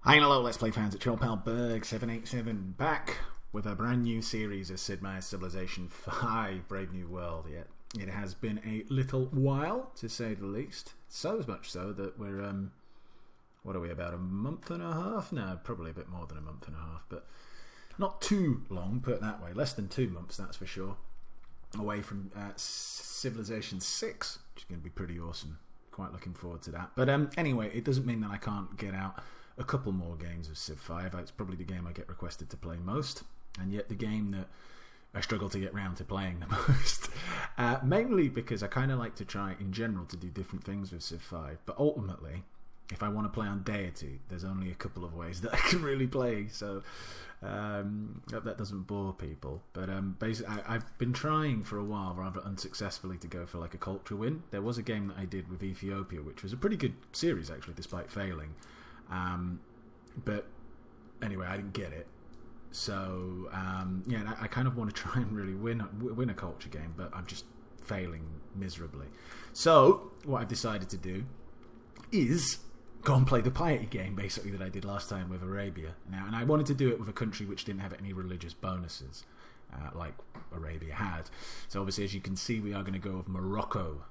Hi and hello, Let's Play fans, it's your pal Berg787 back with a brand new series of Sid Meier's Civilization 5 Brave New World. Yet it has been a little while, to say the least. So much so that we're, what are we, about a month and a half? No, probably a bit more than a month and a half, but not too long, put it that way. Less than 2 months, that's for sure. Away from Civilization 6, which is going to be pretty awesome. Quite looking forward to that. But anyway, it doesn't mean that I can't get out a couple more games of Civ 5. It's probably the game I get requested to play most, and yet the game that I struggle to get round to playing the most. Mainly because I kind of like to try, in general, to do different things with Civ 5, but ultimately, if I want to play on Deity, there's only a couple of ways that I can really play, so hope that doesn't bore people. But basically, I've been trying for a while, rather unsuccessfully, to go for like a culture win. There was a game that I did with Ethiopia, which was a pretty good series, actually, despite failing. But anyway, I didn't get it. So yeah, I kind of want to try and really win a culture game, but I'm just failing miserably. So what I've decided to do is go and play the Piety game, basically, that I did last time with Arabia. Now, and I wanted to do it with a country which didn't have any religious bonuses, like Arabia had. So obviously, as you can see, we are going to go with Morocco.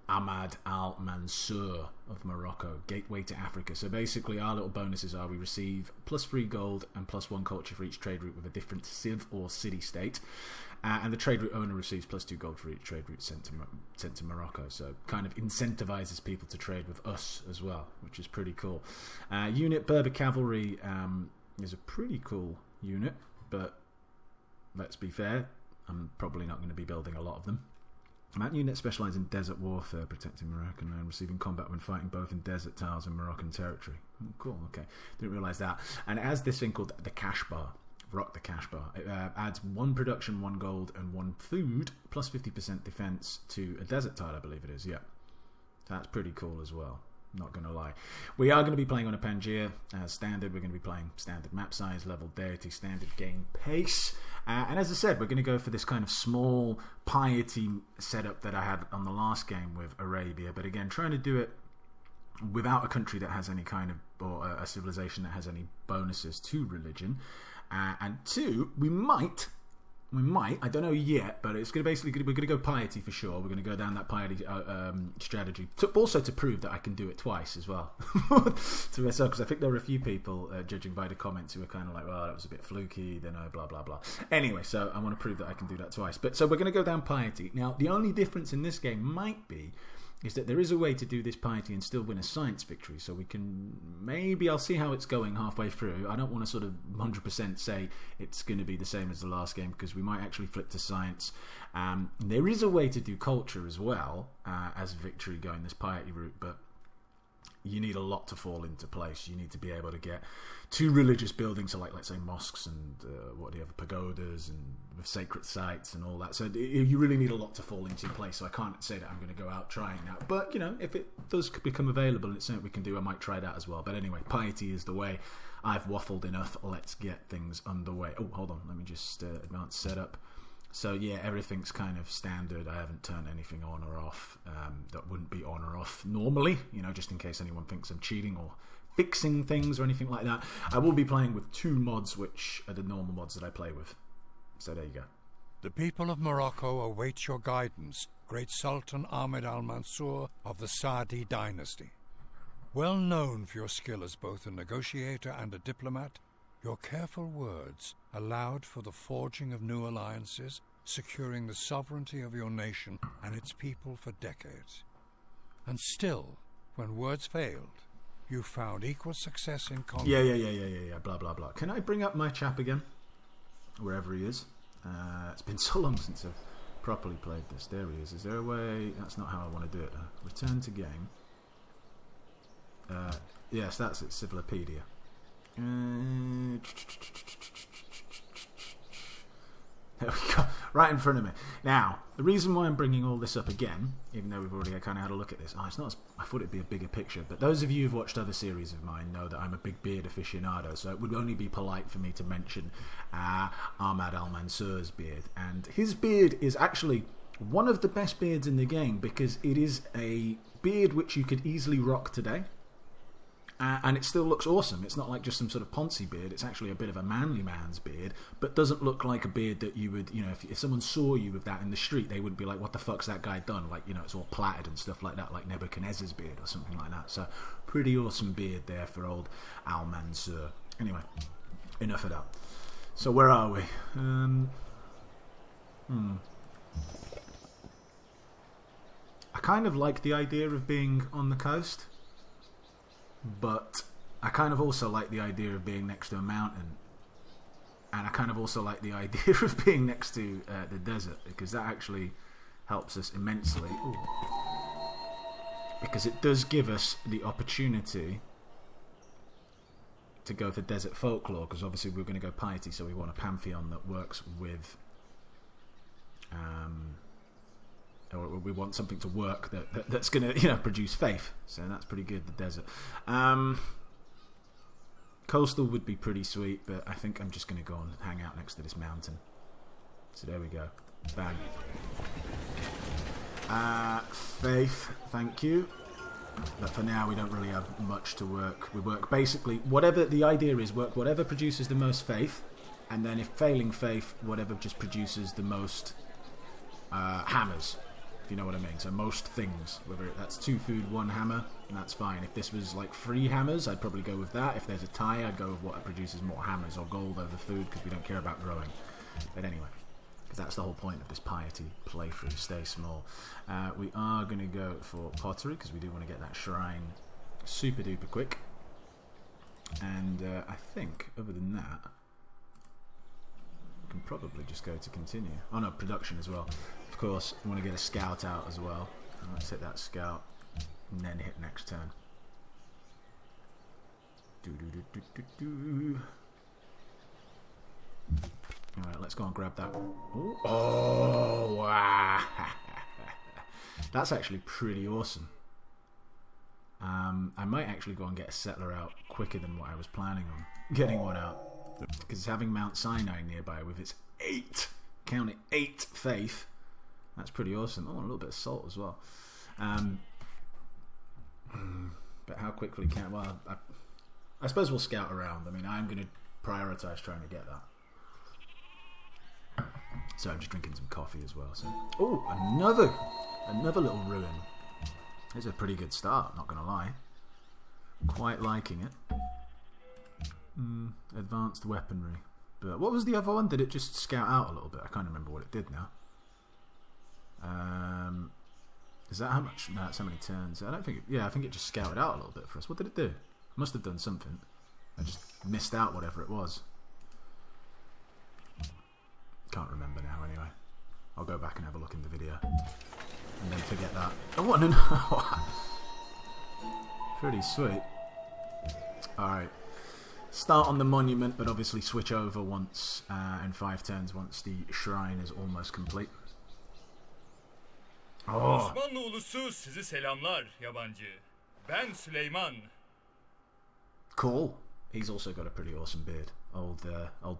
Ahmad al-Mansur of Morocco, gateway to Africa. So basically our little bonuses are we receive plus 3 gold and plus 1 culture for each trade route with a different civ or city-state, and the trade route owner receives plus 2 gold for each trade route sent to Morocco. So kind of incentivizes people to trade with us as well, which is pretty cool. Unit Berber Cavalry is a pretty cool unit, but let's be fair, I'm probably not going to be building a lot of them. That unit specialises in desert warfare, protecting Moroccan land, receiving combat when fighting both in desert tiles and Moroccan territory. Oh, cool, okay. Didn't realise that. And it has this thing called the cash bar. Rock the cash bar. It adds 1 production, 1 gold, and 1 food, plus 50% defence to a desert tile, I believe it is, yeah. That's pretty cool as well. Not going to lie. We are going to be playing on a Pangaea as standard. We're going to be playing standard map size, level Deity, standard game pace. And as I said, we're going to go for this kind of small Piety setup that I had on the last game with Arabia. But again, trying to do it without a country that has any kind of, or a civilization that has any bonuses to religion. And 2, we might, I don't know yet, but it's going to basically, we're going to go Piety for sure. We're going to go down that Piety strategy, also to prove that I can do it twice as well. To myself, because I think there were a few people, judging by the comments, who were kind of like, well, that was a bit fluky, then blah, blah, blah. Anyway, so I want to prove that I can do that twice. But so we're going to go down Piety. Now, the only difference in this game might be is that there is a way to do this Piety and still win a science victory. So we can, maybe, I'll see how it's going halfway through. I don't want to sort of 100% say it's going to be the same as the last game, because we might actually flip to science. There is a way to do culture as well as victory going this Piety route, but you need a lot to fall into place. You need to be able to get 2 religious buildings, so like, let's say, mosques and what do you have, pagodas and with sacred sites and all that. So you really need a lot to fall into place. So I can't say that I'm going to go out trying that. But, you know, if it does become available and it's something we can do, I might try that as well. But anyway, Piety is the way. I've waffled enough. Let's get things underway. Oh, hold on. Let me just advance setup. So yeah, everything's kind of standard. I haven't turned anything on or off that wouldn't be on or off normally, you know, just in case anyone thinks I'm cheating or fixing things or anything like that. I will be playing with 2 mods, which are the normal mods that I play with. So there you go. The people of Morocco await your guidance, great Sultan Ahmed al-Mansur of the Saadi dynasty. Well known for your skill as both a negotiator and a diplomat, your careful words allowed for the forging of new alliances, securing the sovereignty of your nation and its people for decades. And still, when words failed, you found equal success in combat. Yeah, blah, blah, blah. Can I bring up my chap again? Wherever he is. It's been so long since I've properly played this. There he is. Is there a way? That's not how I want to do it. Return to game. Yes, that's it. Civilopedia. There we go, right in front of me. Now, the reason why I'm bringing all this up again, even though we've already kind of had a look at this, it's not as, I thought it'd be a bigger picture, but those of you who've watched other series of mine know that I'm a big beard aficionado, so it would only be polite for me to mention Ahmad al-Mansur's beard. And his beard is actually one of the best beards in the game, because it is a beard which you could easily rock today. And it still looks awesome. It's not like just some sort of poncy beard. It's actually a bit of a manly man's beard, but doesn't look like a beard that you would, if someone saw you with that in the street, they would be like, what the fuck's that guy done? Like, it's all plaited and stuff like that, like Nebuchadnezzar's beard or something like that. So, pretty awesome beard there for old Al-Mansur. Anyway, enough of that. So, where are we? I kind of like the idea of being on the coast, but I kind of also like the idea of being next to a mountain, and I kind of also like the idea of being next to the desert, because that actually helps us immensely. Ooh. Because it does give us the opportunity to go for desert folklore, because obviously we're going to go Piety, so we want a Pantheon that works with or we want something to work that's going to produce faith. So that's pretty good, the desert. Coastal would be pretty sweet, but I think I'm just going to go and hang out next to this mountain. So there we go. Bang. Faith, thank you. But for now we don't really have much to work. We work basically whatever the idea is, work whatever produces the most faith, and then if failing faith, whatever just produces the most hammers, if you know what I mean. So most things, whether that's 2 food, 1 hammer, and that's fine. If this was like 3 hammers, I'd probably go with that. If there's a tie, I'd go with what produces more hammers or gold over food, because we don't care about growing. But anyway, because that's the whole point of this Piety playthrough. Stay small. We are going to go for pottery, because we do want to get that shrine super duper quick. And I think other than that, we can probably just go to continue. Oh no, production as well. Of course, we want to get a scout out as well. Let's hit that scout and then hit next turn. Alright, let's go and grab that. Ooh. Oh, wow. That's actually pretty awesome. I might actually go and get a settler out quicker than what I was planning on getting one out. Because having Mount Sinai nearby with its 8, count it, 8 faith, that's pretty awesome. Oh, a little bit of salt as well. But how quickly can... Well, I suppose we'll scout around. I mean, I'm going to prioritise trying to get that. So I'm just drinking some coffee as well. So, oh, another little ruin. It's a pretty good start, not going to lie. Quite liking it. Advanced weaponry. But what was the other one? Did it just scout out a little bit? I can't remember what it did now. Is that how much? No, that's how many turns. I don't think. I think it just scouted out a little bit for us. What did it do? Must have done something. I just missed out whatever it was. Can't remember now. Anyway, I'll go back and have a look in the video, and then forget that. Oh, no. Pretty sweet. All right. Start on the monument, but obviously switch over once in 5 turns once the shrine is almost complete. Oh. Osmanlı ulusu sizi selamlar yabancı. Ben Süleyman. Cool. He's also got a pretty awesome beard. Old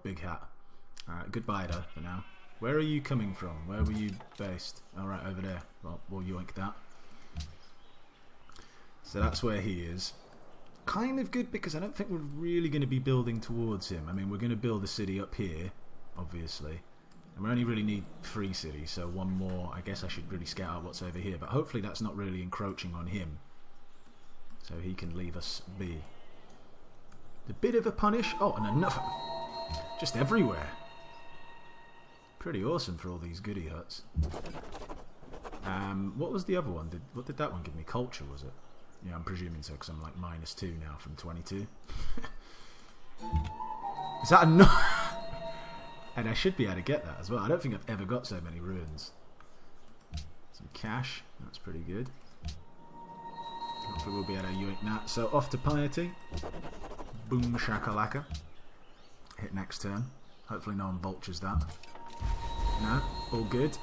big hat. Alright, goodbye though for now. Where are you coming from? Where were you based? Alright, over there. Well, we'll yoink that. So that's where he is. Kind of good, because I don't think we're really going to be building towards him. I mean, we're going to build a city up here, obviously. And we only really need 3 cities, so 1 more. I guess I should really scout out what's over here. But hopefully that's not really encroaching on him, so he can leave us be. A bit of a punish. Oh, and another. Just everywhere. Pretty awesome for all these goodie huts. What was the other one? What did that one give me? Culture, was it? Yeah, I'm presuming so, because I'm like -2 now from 22. Is that enough? And I should be able to get that as well. I don't think I've ever got so many ruins. Some cash. That's pretty good. Hopefully we'll be able to yoink that. So off to Piety. Boom shakalaka. Hit next turn. Hopefully no one vultures that. No, all good.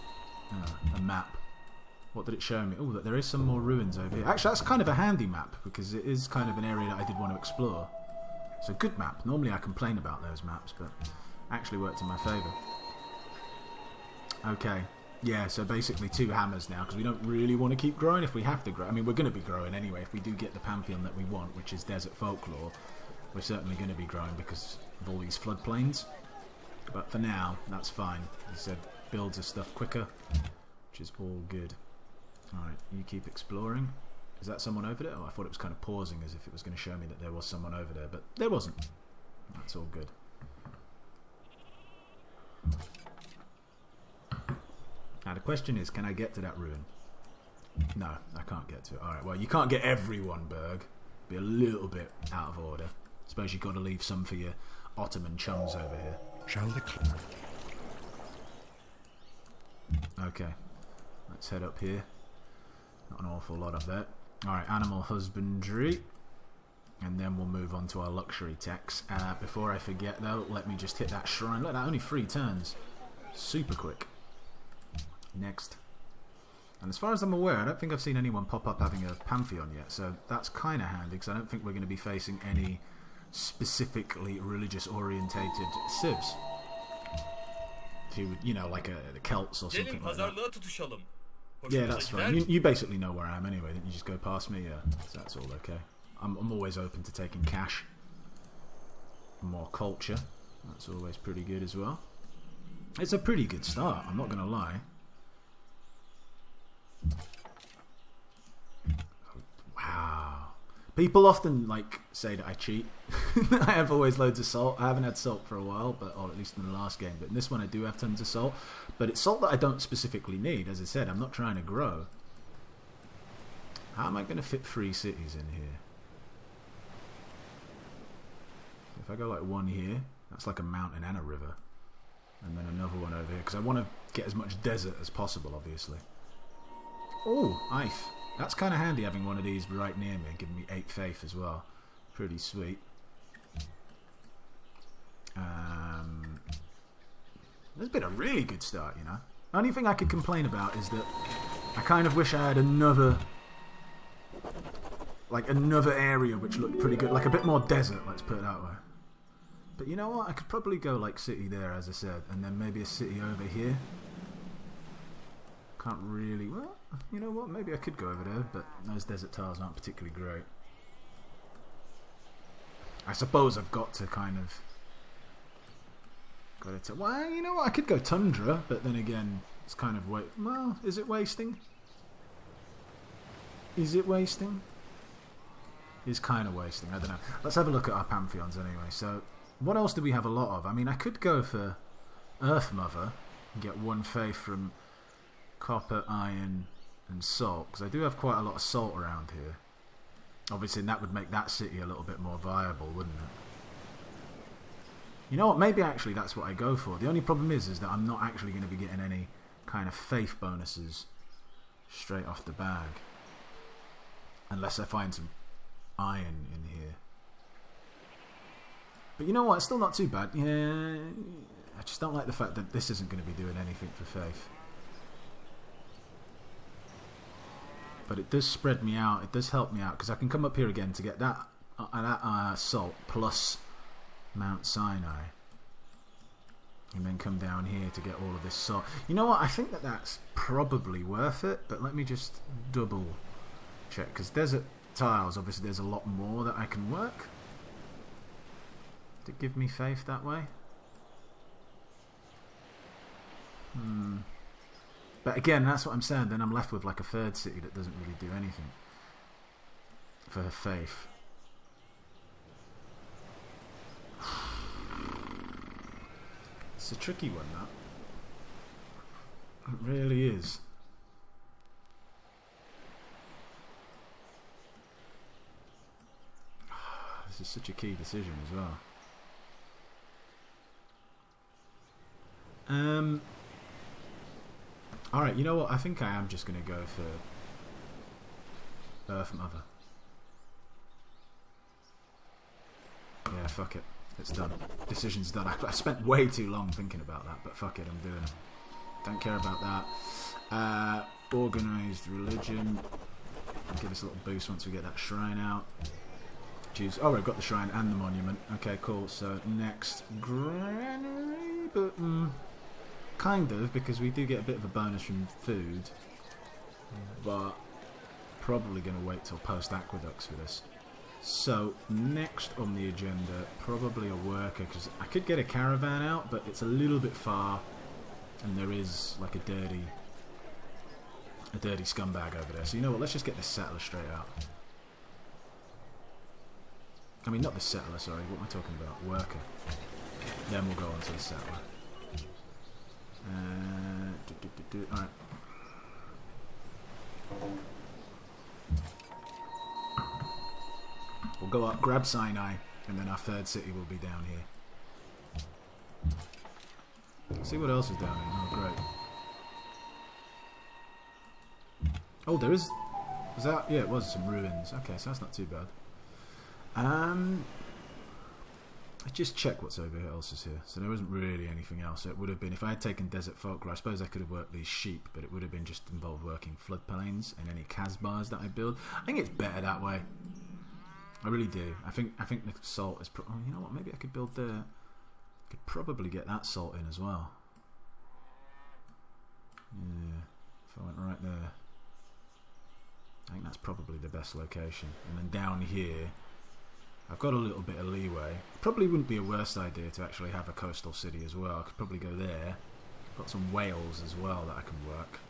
A map. What did it show me? Oh, there is some more ruins over here. Actually, that's kind of a handy map, because it is kind of an area that I did want to explore. It's a good map. Normally I complain about those maps, but actually worked in my favour. Okay, Yeah, so basically 2 hammers now, because we don't really want to keep growing if we have to grow. I mean, we're going to be growing anyway. If we do get the Pantheon that we want, which is Desert Folklore, we're certainly going to be growing because of all these floodplains. But for now, that's fine. As I said, builds us stuff quicker, which is all good. Alright, you keep exploring. Is that someone over there? Oh, I thought it was kind of pausing as if it was going to show me that there was someone over there, but there wasn't. That's all good. Now the question is, can I get to that ruin? No, I can't get to it. Alright, well, you can't get everyone, Berg. Be a little bit out of order. Suppose you've got to leave some for your Ottoman chums over here. Shall the Okay, let's head up here. Not an awful lot of that. Alright, animal husbandry. And then we'll move on to our luxury techs. Before I forget though, let me just hit that shrine. Look, that only 3 turns. Super quick. Next. And as far as I'm aware, I don't think I've seen anyone pop up having a Pantheon yet. So that's kind of handy, because I don't think we're going to be facing any specifically religious orientated civs. Who, you know, like the Celts or something Gelin like that. pazarlığa tutuşalım. Yeah, that's fine. You basically know where I am anyway. Didn't you just go past me? Yeah, so that's all okay. I'm always open to taking cash. More culture. That's always pretty good as well. It's a pretty good start, I'm not going to lie. Wow. People often say that I cheat. I have always loads of salt. I haven't had salt for a while, or at least in the last game. But in this one I do have tons of salt. But it's salt that I don't specifically need. As I said, I'm not trying to grow. How am I going to fit 3 cities in here? If I go like one here, that's like a mountain and a river. And then another one over here. Because I want to get as much desert as possible, obviously. Oh, Ife. That's kind of handy having one of these right near me, giving me 8 faith as well. Pretty sweet. This has been a really good start, you know. The only thing I could complain about is that I kind of wish I had another area which looked pretty good, like a bit more desert, let's put it that way. But you know what, I could probably go like city there, as I said, and then maybe a city over here. Can't really, well, you know what, maybe I could go over there, but those desert tiles aren't particularly great. I suppose I've got to kind of well, you know what, I could go tundra, but then again, it's kind of well, is it wasting? Is it wasting? It's kind of wasting, I don't know. Let's have a look at our Pantheons anyway. So, what else do we have a lot of? I mean, I could go for Earth Mother and get 1 faith from copper, iron and salt, because I do have quite a lot of salt around here. Obviously, and that would make that city a little bit more viable, wouldn't it? You know what, maybe actually that's what I go for. The only problem is that I'm not actually going to be getting any kind of faith bonuses straight off the bag. Unless I find some iron in here. But you know what, it's still not too bad. Yeah, I just don't like the fact that this isn't going to be doing anything for faith. But it does spread me out, it does help me out, because I can come up here again to get that salt plus Mount Sinai. And then come down here to get all of this salt. You know what, I think that that's probably worth it, but let me just double check, because desert tiles, obviously there's a lot more that I can work. Did it give me faith that way? But again, that's what I'm saying, then I'm left with like a 3rd city that doesn't really do anything for her faith. It's a tricky one, that. It really is. This is such a key decision as well. Alright, you know what? I think I am just going to go for Earth Mother. Yeah, fuck it. It's done. Decision's done. I spent way too long thinking about that, but fuck it, I'm doing it. Don't care about that. Organised religion. I'll give us a little boost once we get that shrine out. Choose. Oh, we've got the shrine and the monument. Okay, cool. So next, granary, but kind of, because we do get a bit of a bonus from food, but probably going to wait till post-aqueducts for this. So, next on the agenda, probably a worker, because I could get a caravan out, but it's a little bit far, and there is, like, a dirty scumbag over there. So, you know what, let's just get this settler straight out. I mean, not the settler, sorry, what am I talking about? Worker. Then we'll go on to the settler. Alright. We'll go up, grab Sinai, and then our third city will be down here. Let's see what else is down here. Oh, great. Oh, there is... Was that... Yeah, it was some ruins. Okay, so that's not too bad. Let's just check what's over here else is here. So there isn't really anything else. It would have been... If I had taken Desert Folklore, I suppose I could have worked these sheep, but it would have been just involved working floodplains and any Casbahs that I build. I think it's better that way. I really do. I think the salt is... Oh, you know what? Maybe I could build the... Could probably get that salt in as well. Yeah. If I went right there. I think that's probably the best location. And then down here, I've got a little bit of leeway. Probably wouldn't be a worse idea to actually have a coastal city as well. I could probably go there. Got some whales as well that I can work.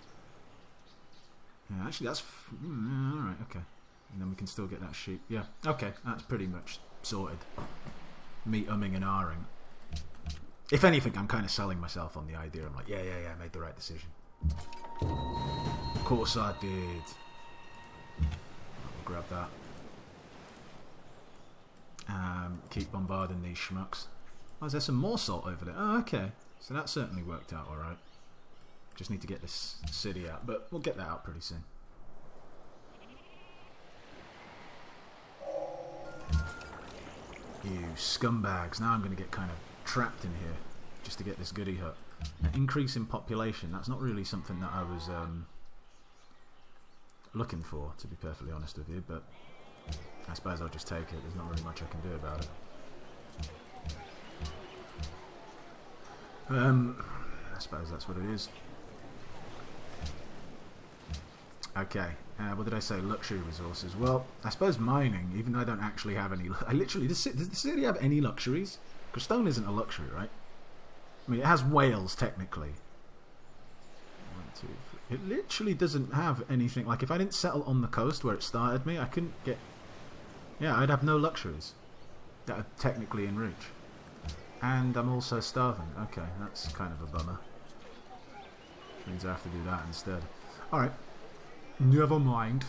Yeah, actually that's... alright, okay. And then we can still get that sheep. Yeah, okay, that's pretty much sorted. Me umming and ahhing. If anything, I'm kind of selling myself on the idea. I'm like, yeah, I made the right decision. Of course I did. I'll grab that. Keep bombarding these schmucks. Oh, is there some more salt over there? Oh, okay. So that certainly worked out alright. Just need to get this city out, but we'll get that out pretty soon. You scumbags. Now I'm going to get kind of trapped in here just to get this goody hut. An increase in population. That's not really something that I was looking for, to be perfectly honest with you, but I suppose I'll just take it. There's not really much I can do about it. I suppose that's what it is. Okay, what did I say? Luxury resources. Well, I suppose mining, even though I don't actually have any... I literally... Does the city have any luxuries? Because stone isn't a luxury, right? I mean, it has whales, technically. 1, 2, 3. It literally doesn't have anything... Like, if I didn't settle on the coast where it started me, I couldn't get... Yeah, I'd have no luxuries that are technically in reach. And I'm also starving. Okay, that's kind of a bummer. Which means I have to do that instead. Alright. Never mind.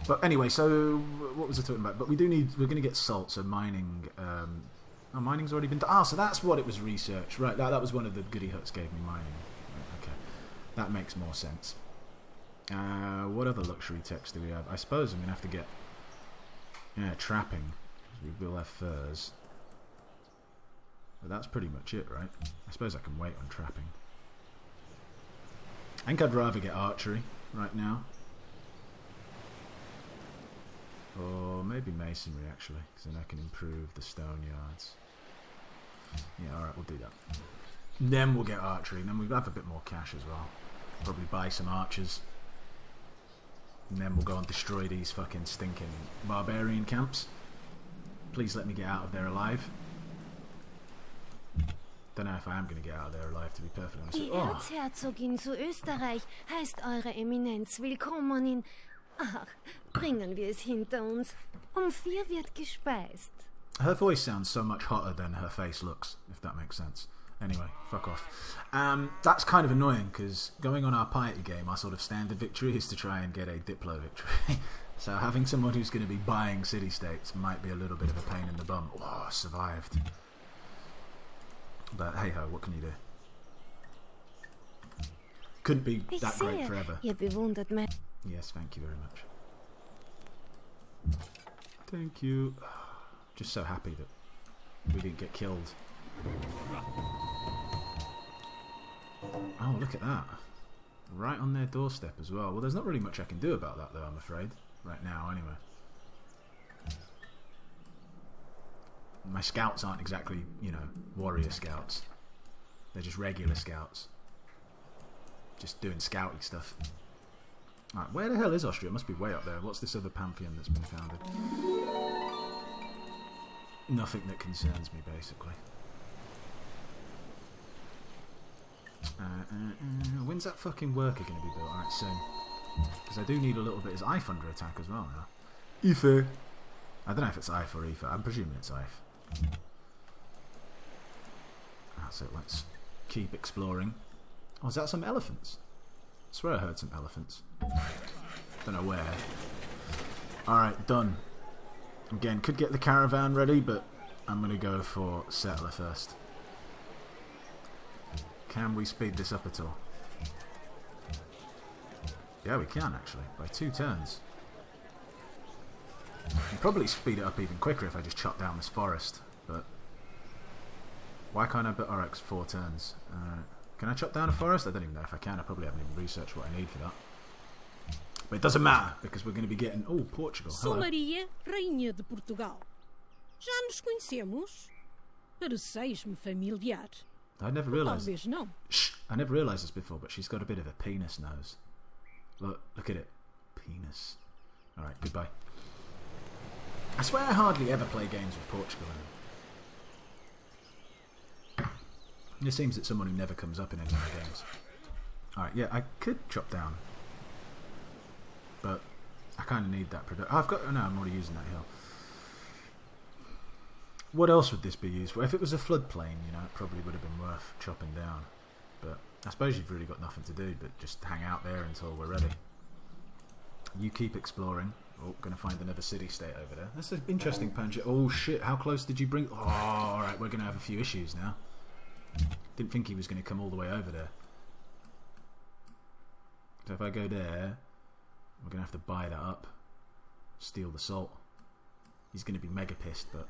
But anyway, so what was I talking about? But we're going to get salt, so mining... oh, mining's already been done. Ah, so that's what it was researched. Right, that was one of the goody huts gave me mining. Right, okay. That makes more sense. What other luxury techs do we have? I suppose I'm going to have to get... Yeah, trapping. We will have furs. But that's pretty much it, right? I suppose I can wait on trapping. I think I'd rather get archery right now. Or maybe masonry, actually, because then I can improve the stone yards. Yeah, alright, we'll do that. Then we'll get archery, and then we'll have a bit more cash as well. Probably buy some archers. And then we'll go and destroy these fucking stinking barbarian camps. Please let me get out of there alive. Don't know if I am going to get out of there alive, to be perfectly honest. Die Erzherzogin zu Österreich heißt Eure Eminenz willkommen in... Ach, bringen wir es hinter uns. 4 wird gespeist. Her voice sounds so much hotter than her face looks, if that makes sense. Anyway, fuck off. That's kind of annoying, because going on our Piety game, our sort of standard victory is to try and get a Diplo victory. So having someone who's going to be buying city-states might be a little bit of a pain in the bum. Oh, I survived. But hey-ho, what can you do? Couldn't be that great forever. Ihr bewundert mich. Yes, thank you very much. Thank you. Just so happy that we didn't get killed. Oh, look at that. Right on their doorstep as well. Well, there's not really much I can do about that, though, I'm afraid. Right now, anyway. My scouts aren't exactly, you know, warrior scouts. They're just regular scouts. Just doing scouty stuff. Alright, where the hell is Austria? It must be way up there. What's this other Pantheon that's been founded? Nothing that concerns me, basically. When's that fucking worker going to be built? Alright, soon. Because I do need a little bit. Is Ife under attack as well now? Ife. I don't know if it's Ife or Ife. I'm presuming it's Ife. So let's keep exploring. Oh, is that some elephants? I swear I heard some elephants. Don't know where. Alright, done. Again, could get the caravan ready, but I'm going to go for settler first. Can we speed this up at all? Yeah, we can actually, by 2 turns. I'd probably speed it up even quicker if I just chop down this forest, but why can't I? But alright, 4 turns. Can I chop down a forest? I don't even know if I can. I probably haven't even researched what I need for that. But it doesn't matter because we're going to be getting. Oh, Portugal. Sou Maria, Rainha de Portugal. Já nos conhecemos? Pareceis-me familiar. I never realised. Talvez não. Shh! I never realised this before, but she's got a bit of a penis nose. Look at it. Penis. Alright, goodbye. I swear I hardly ever play games with Portugal in them. It seems that someone who never comes up in any of my games. Alright, yeah, I could chop down. But I kind of need that product. Oh, I've got. No, I'm already using that hill. What else would this be used for? If it was a floodplain, you know, it probably would have been worth chopping down. But I suppose you've really got nothing to do but just hang out there until we're ready. You keep exploring. Oh, gonna find another city-state over there. That's an interesting punch. Oh shit! How close did you bring? Oh, all right. We're gonna have a few issues now. Didn't think he was gonna come all the way over there. So if I go there, we're gonna have to buy that up. Steal the salt. He's gonna be mega pissed, but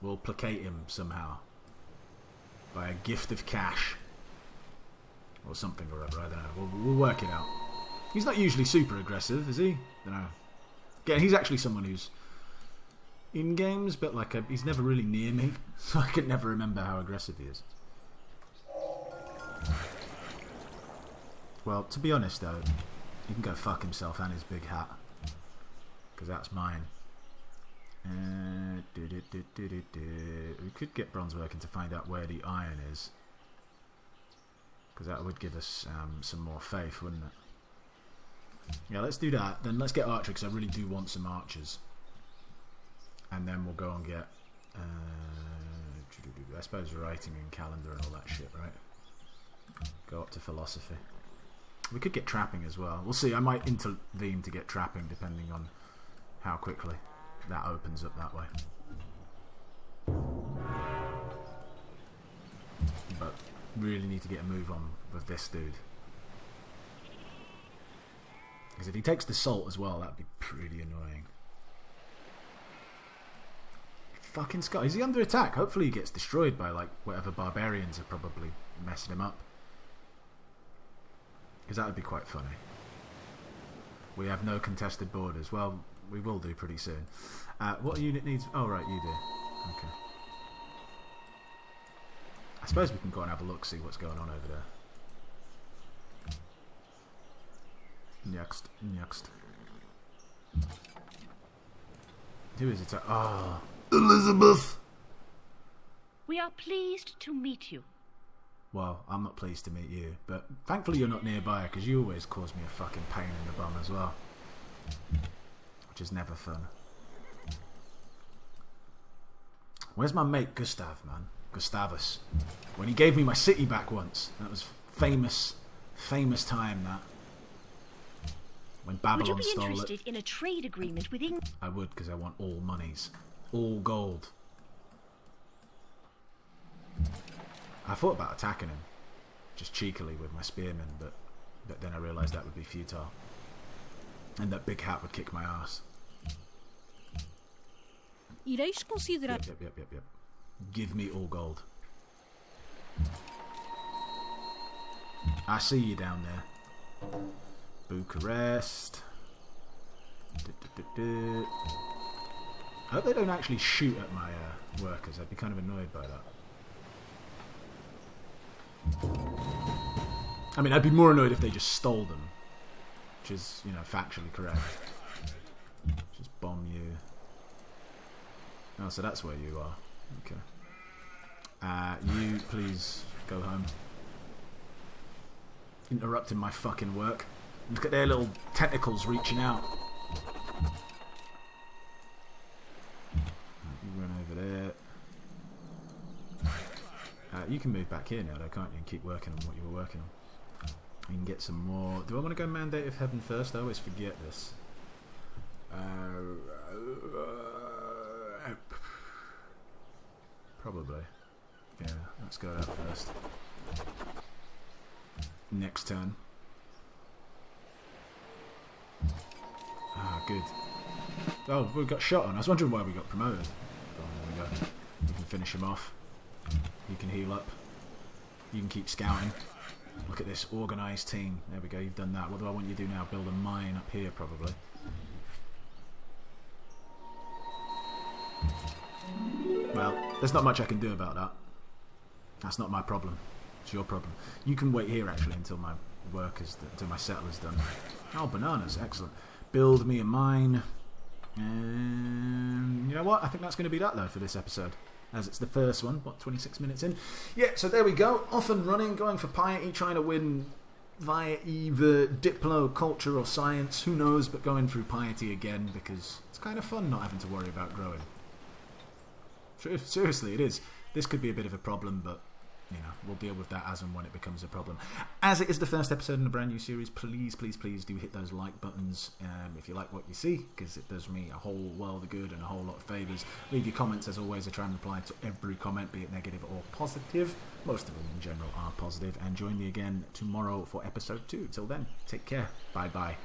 we'll placate him somehow by a gift of cash or something or other. I don't know. We'll work it out. He's not usually super aggressive, is he? I don't know. Again, he's actually someone who's in games, but like he's never really near me, so I can never remember how aggressive he is. Well, to be honest though, he can go fuck himself and his big hat, because that's mine. We could get bronze working to find out where the iron is, because that would give us some more faith, wouldn't it? Yeah, let's do that. Then let's get archery, because I really do want some archers. And then we'll go and get I suppose writing and calendar and all that shit, right? Go up to philosophy. We could get trapping as well. We'll see. I might intervene to get trapping depending on how quickly that opens up that way. But really need to get a move on with this dude. Because if he takes the salt as well, that'd be pretty annoying. Fucking Scott. Is he under attack? Hopefully he gets destroyed by like whatever barbarians are probably messing him up. Because that would be quite funny. We have no contested borders. Well, we will do pretty soon. What unit needs... Oh, right, you do. Okay. I suppose we can go and have a look, see what's going on over there. Next. Who is it? Ah, Elizabeth! We are pleased to meet you. Well, I'm not pleased to meet you, but thankfully you're not nearby, because you always cause me a fucking pain in the bum as well. Which is never fun. Where's my mate Gustav, man? Gustavus. When he gave me my city back once. That was famous time, that. When Babylon stole it. Would you be interested in a trade agreement with England? I would, because I want all monies. All gold. I thought about attacking him. Just cheekily with my spearmen, but then I realised that would be futile. And that big hat would kick my ass. Ireis considerar... Yep. Give me all gold. I see you down there. Bucharest. I hope they don't actually shoot at my workers. I'd be kind of annoyed by that. I mean, I'd be more annoyed if they just stole them, which is, factually correct. Just bomb you. Oh, so that's where you are. Okay. You please go home. Interrupting my fucking work. Look at their little tentacles reaching out. You run over there. You can move back here now, though, can't you? And keep working on what you were working on. You can get some more. Do I want to go Mandate of Heaven first? I always forget this. Probably. Yeah, let's go that first. Next turn. Ah, good. Oh, we got shot on. I was wondering why we got promoted. Oh, there we go. You can finish him off. You can heal up. You can keep scouting. Look at this organised team. There we go, you've done that. What do I want you to do now? Build a mine up here, probably. Well, there's not much I can do about that. That's not my problem. It's your problem. You can wait here, actually, until my until my settler's done. Oh, bananas. Excellent. Build me a mine. And you know what? I think that's going to be that, though, for this episode. As it's the first one, 26 minutes in. Yeah, so there we go. Off and running, going for Piety, trying to win via either Diplo, Culture or Science. Who knows, but going through Piety again because it's kind of fun not having to worry about growing. Seriously, it is. This could be a bit of a problem, but we'll deal with that as and when it becomes a problem. As it is the first episode in a brand new series, please, please, please do hit those like buttons if you like what you see, because it does me a whole world of good and a whole lot of favours. Leave your comments, as always. I try and reply to every comment, be it negative or positive. Most of them in general are positive. And join me again tomorrow for episode 2. Till then, take care. Bye bye.